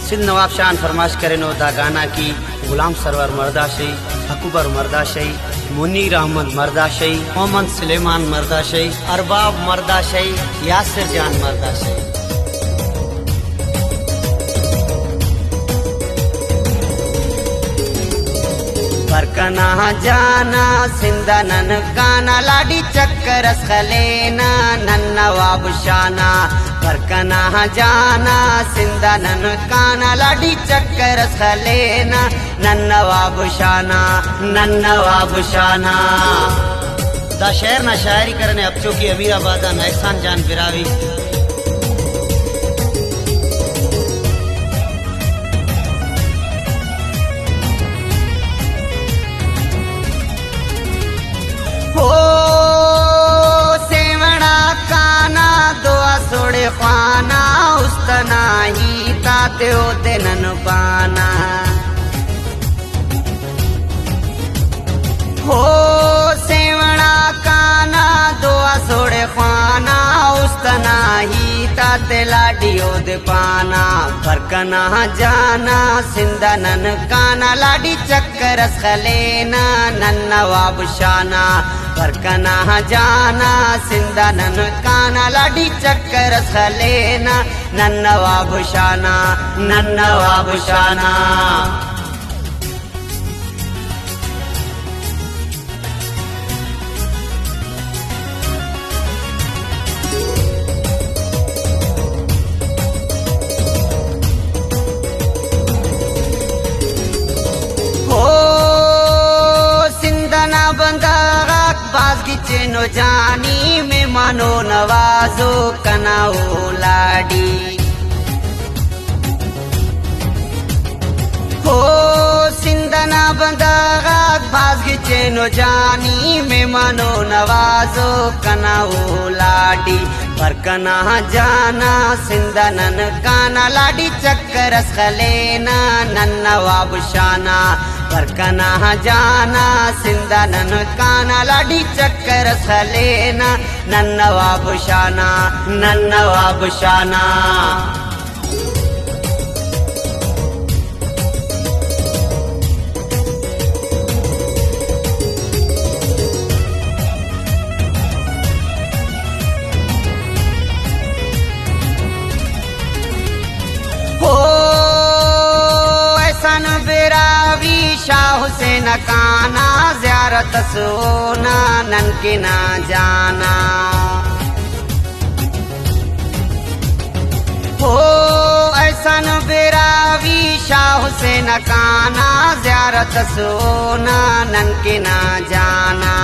सिंध नवाब शान फरमाश करे नो दा गाना की गुलाम सरवर मर्दाशई, अकबर मर्दाशई, मुनीर अहमद मर्दाशई, मोहम्मद सुलेमान मर्दाशई, अरबाब मर्दाशई, यासिर जान मर्दाशई। बरकना जाना सिंधा नन गाना लाडी चक्कर खलेना नवाब शाना। बरकना जाना सिंधा नन गाना लाडी चक्कर खलेना नवाब शाना, नवाब शाना। दा शेर ना शायरी करने अब चौकी अमीराबादा एहसान जान बिरावी। हो सेवड़ा काना दुआ सोड़े खाना उस्तना ही ताते हो देनन पाना। हो सेवड़ा काना दुआ सोड़े खाना उस्तना ही ताते लाडियो दे पाना। बरकना जाना सिंधा नन काना लाडी चक्कर खलेना नवाब शाना। बरकना जाना सिंधा नन काना लाडी चक्कर खलेना नवाब शाना, नवाब शाना। चेनो जानी में मानो नवाजो कनाओ लाडी। हो सिंधना बंदागा बाजगी चेनो जानी में मानो नवाजो कनाओ लाडी। बरकना जाना सिंधा नन काना लाडी चक्कर खलेना नवाब शाना। बरकना जाना सिंधा नन काना लाडी चक्कर खलेना नवाब शाना, नवाब शाना। शाह हुसैन काना ज़ियारत सोना ननके ना जाना। हो ऐसन बेरावी शाह हुसैन काना ज़ियारत सोना ननके ना जाना।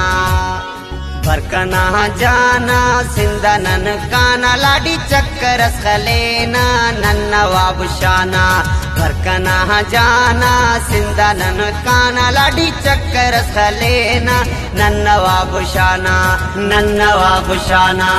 बरकना जाना सिंधा नन काना लाडी चक्कर खलेना नवाब शाना। बरकना जाना सिंधा नन काना लाडी चक्कर खलेना नवाब शाना, नवाब शाना।